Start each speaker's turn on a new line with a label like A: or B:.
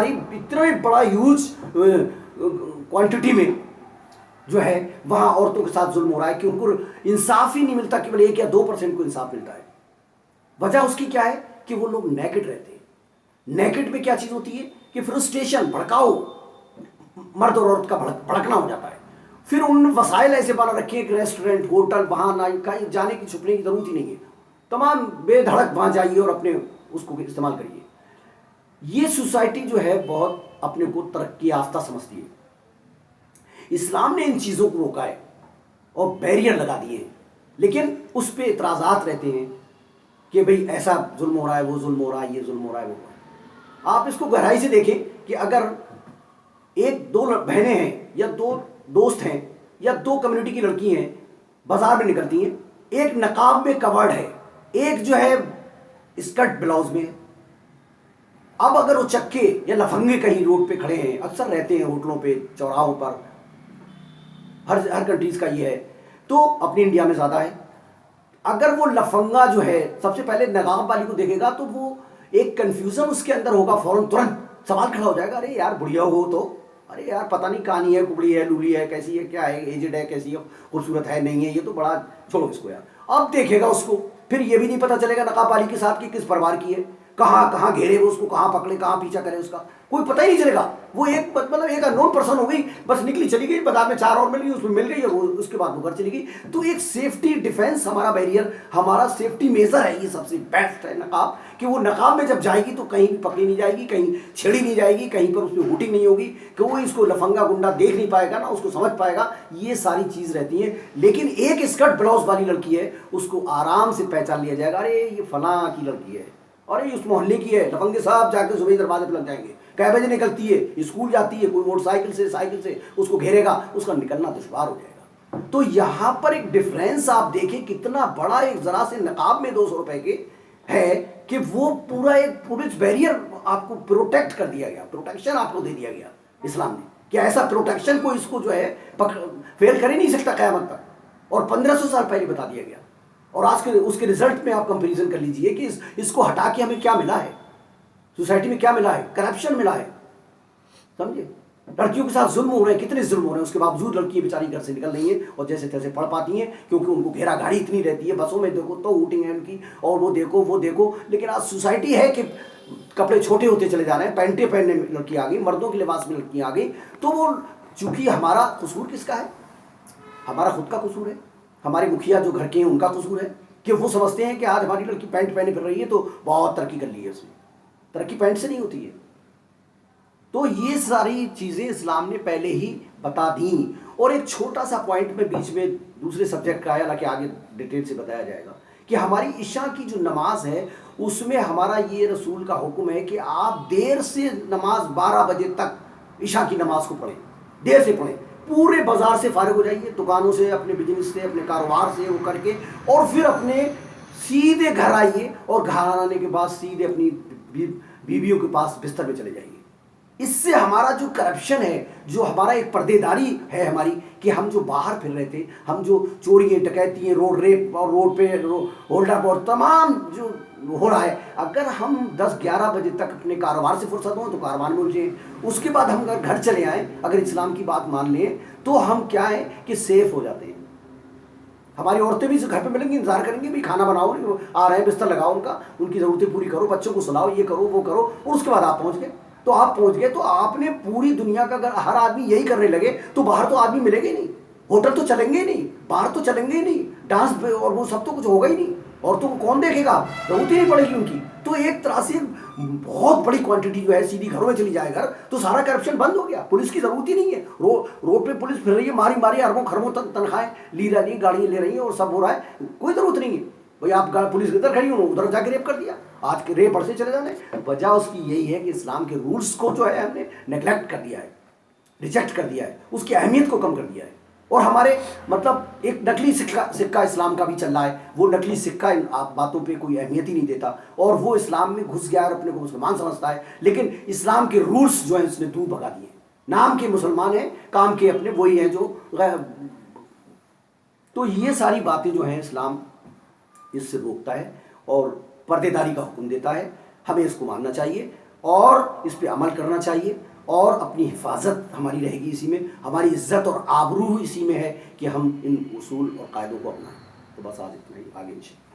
A: اتنا بڑا huge quantity میں جو ہے وہاں عورتوں کے ساتھ ظلم ہو رہا ہے کہ ان کو انصاف ہی نہیں ملتا، کیول 1 یا 2% کو انصاف ملتا ہے. وجہ اس کی کیا ہے کہ وہ لوگ نیکڈ رہتے ہیں. نیکڈ میں کیا چیز ہوتی ہے کہ فرسٹریشن، بھڑکاؤ، مرد اور عورت کا بھڑکنا ہو جاتا ہے. پھر ان وسائل ایسے بنا رکھے کہ ریسٹورینٹ، ہوٹل، وہاں نہ کہیں جانے کی چھپنے کی ضرورت ہی نہیں ہے، تمام بے دھڑک وہاں جائیے اور اپنے اس کو استعمال کریے. یہ سوسائٹی جو ہے بہت اپنے کو ترقی یافتہ سمجھتی ہے. اسلام نے ان چیزوں کو روکا ہے اور بیریئر لگا دیے ہیں، لیکن اس پہ اعتراضات رہتے ہیں کہ بھئی ایسا ظلم ہو رہا ہے، وہ ظلم ہو رہا ہے، یہ ظلم ہو رہا ہے، وہ ہو رہا ہے. آپ اس کو گہرائی سے دیکھیں کہ اگر 1-2 بہنیں ہیں یا 2 دوست ہیں یا 2 کمیونٹی کی لڑکی ہیں، بازار میں نکلتی ہیں، ایک نقاب میں کورڈ ہے، ایک جو ہے اسکرٹ بلاؤز میں ہے. اب اگر وہ چکے یا لفنگے کہیں روڈ پہ کھڑے ہیں، اکثر رہتے ہیں ہوٹلوں پہ، چوراہوں پر، ہر کنٹریز کا یہ ہے، تو اپنی انڈیا میں زیادہ ہے. اگر وہ لفنگا جو ہے سب سے پہلے نقاب والی کو دیکھے گا تو وہ ایک کنفیوژن اس کے اندر ہوگا، فوراً ترنت سوال کھڑا ہو جائے گا، ارے یار بڑھیا ہو تو، ارے یار پتہ نہیں کہانی ہے، کبڑی ہے، لولی ہے، کیسی ہے، کیا ہے، ایجڈ ہے، کیسی ہے، خوبصورت ہے، نہیں ہے، یہ تو بڑا، چھوڑو اس کو یار. اب دیکھے گا اس کو، پھر یہ بھی نہیں پتہ چلے گا نقاب والی کے ساتھ کہ کس پروار کی ہے، کہاں کہاں گھیرے وہ اس کو، کہاں پکڑے، کہاں پیچھا کرے اس کا، کوئی پتہ ہی نہیں چلے گا. وہ ایک مطلب ایک انون پرسن ہو گئی، بس نکلی چلی گئی، بازار میں 4 اور مل گئی، اس میں مل گئی، وہ اس کے بعد وہ گھر چلی گئی. تو ایک سیفٹی ڈیفینس ہمارا بیریئر، ہمارا سیفٹی میجر ہے، یہ سب سے بیسٹ ہے نقاب، کہ وہ نقاب میں جب جائے گی تو کہیں بھی پکڑی نہیں جائے گی، کہیں چھیڑی نہیں جائے گی، کہیں پر اس میں ہوٹنگ نہیں ہوگی کہ وہ اس کو لفنگا گنڈا دیکھ نہیں پائے گا، نہ اس کو سمجھ پائے گا. یہ ساری چیز رہتی ہیں. لیکن ایک اسکرٹ بلاؤز والی لڑکی ہے، اس کو آرام سے پہچان لیا جائے گا، ارے یہ فلاں کی لڑکی ہے، اور یہ اس محلے کی ہے. لفنگے صاحب جا کے صبح دروازے پہ لگ جائیں گے، کئے بجے نکلتی ہے، اسکول جاتی ہے، کوئی موٹر سائیکل سے، سائیکل سے اس کو گھیرے گا، اس کا نکلنا دشوار ہو جائے گا. تو یہاں پر ایک ڈفرینس آپ دیکھیں کتنا بڑا، ایک ذرا سے نقاب میں 200 روپے کے ہے کہ وہ پورا ایک پولیس بیریئر آپ کو پروٹیکٹ کر دیا گیا، پروٹیکشن آپ کو دے دیا گیا اسلام نے، کہ ایسا پروٹیکشن کو اس کو جو ہے فیل کر ہی نہیں سکتا قیامت تک. اور 1500 سال پہلے بتا دیا گیا. اور آج کے اس کے رزلٹ میں آپ کمپیریزن کر لیجئے کہ اس کو ہٹا کے ہمیں کیا ملا ہے، سوسائٹی میں کیا ملا ہے، کرپشن ملا ہے. سمجھے، لڑکیوں کے ساتھ ظلم ہو رہے ہیں، کتنے ظلم ہو رہے ہیں، اس کے باوجود لڑکیاں بیچاری گھر سے نکل رہی ہیں اور جیسے تیسے پڑھ پاتی ہیں، کیونکہ ان کو گھیرا گھاڑی اتنی رہتی ہے. بسوں میں دیکھو تو ہوٹنگ ہے ان کی، اور وہ دیکھو وہ دیکھو. لیکن آج سوسائٹی ہے کہ کپڑے چھوٹے ہوتے چلے جا رہے ہیں، پینٹیں پہننے میں لڑکی آ گئی، مردوں کے لباس میں لڑکیاں آ گئی. تو وہ چونکہ ہمارا قصور کس کا ہے، ہمارا خود کا قصور ہے، ہمارے مکھیا جو گھر کے ہیں ان کا قصور ہے، کہ وہ سمجھتے ہیں کہ آج ہماری لڑکی پینٹ پہنے پھر رہی ہے تو بہت ترقی کر لی ہے. اس نے ترقی پینٹ سے نہیں ہوتی ہے. تو یہ ساری چیزیں اسلام نے پہلے ہی بتا دیں. اور ایک چھوٹا سا پوائنٹ میں بیچ میں دوسرے سبجیکٹ کا ہے، حالانکہ آگے ڈیٹیل سے بتایا جائے گا، کہ ہماری عشاء کی جو نماز ہے اس میں ہمارا یہ رسول کا حکم ہے کہ آپ دیر سے نماز 12 بجے تک عشاء کی نماز کو پڑھیں، دیر سے پڑھیں. پورے بازار سے فارغ ہو جائیے، دکانوں سے، اپنے بزنس سے، اپنے کاروبار سے، وہ کر کے، اور پھر اپنے سیدھے گھر آئیے، اور گھر آنے کے بعد سیدھے اپنی بیویوں کے پاس بستر میں چلے جائیے. اس سے ہمارا جو کرپشن ہے، جو ہمارا ایک پردے داری ہے ہماری، کہ ہم جو باہر پھر رہے تھے، ہم جو چوریاں، ڈکیتیاں، روڈ ریپ اور روڈ پہ ہولڈ اپ اور تمام جو ہو رہا ہے، اگر ہم 10-11 بجے تک اپنے کاروبار سے فرصت ہوں تو کاروبار میں الجھیں، اس کے بعد ہم اگر گھر چلے آئیں، اگر اسلام کی بات مان لیں، تو ہم کیا ہے کہ سیف ہو جاتے ہیں. ہماری عورتیں بھی گھر پہ ملیں گی، انتظار کریں گی، بھی کھانا بناؤ، آ رہے ہیں، بستر لگاؤ، ان کی ضرورتیں پوری کرو، بچوں کو سلاؤ، یہ کرو وہ کرو. اور اس کے بعد آپ پہنچ گئے. تو آپ پہنچ گئے تو آپ نے پوری دنیا کا، اگر ہر آدمی یہی کرنے لگے تو باہر تو آدمی ملے گے ہی نہیں، ہوٹل تو چلیں گے ہی نہیں، باہر تو چلیں گے ہی نہیں، ڈانس اور وہ سب تو کچھ ہوگا ہی نہیں. عورتوں کو کون دیکھے گا، ضرورت ہی نہیں پڑے گی ان کی. تو ایک طرح سے بہت بڑی کوانٹٹی جو ہے سیدھی گھروں میں چلی جائے گھر، تو سارا کرپشن بند ہو گیا. پولیس کی ضرورت ہی نہیں ہے. روڈ پہ پولیس پھر رہی ہے، ماری ماری اربوں خربوں تنخواہیں لی رہی ہیں، گاڑیاں لے رہی ہیں، اور سب ہو رہا ہے، کوئی ضرورت نہیں ہے. بھائی آپ پولیس ادھر کھڑی ہوں، ادھر جا کے ریپ کر دیا، آج کے ریپ سے چلے جانے. وجہ اس کی یہی ہے کہ اسلام کے رولز کو جو ہے ہم نے نیگلیکٹ کر دیا ہے، ریجیکٹ کر دیا ہے، اس کی اہمیت کو کم کر دیا ہے. اور ہمارے مطلب ایک نقلی سکہ اسلام کا بھی چل رہا ہے، وہ نقلی سکہ ان باتوں پہ کوئی اہمیت ہی نہیں دیتا، اور وہ اسلام میں گھس گیا اور اپنے کو مسلمان سمجھتا ہے، لیکن اسلام کے رولز جو ہیں اس نے دور بھگا دیے. نام کے مسلمان ہیں، کام کے اپنے وہی ہیں جو غیر. تو یہ ساری باتیں جو ہیں اسلام اس سے روکتا ہے اور پردے داری کا حکم دیتا ہے. ہمیں اس کو ماننا چاہیے. اور اس پہ عمل کرنا چاہیے، اور اپنی حفاظت ہماری رہے گی اسی میں، ہماری عزت اور آبرو اسی میں ہے کہ ہم ان اصول اور قاعدوں کو اپنائیں۔ تو بس آج اتنا ہی، آگے انشاءاللہ۔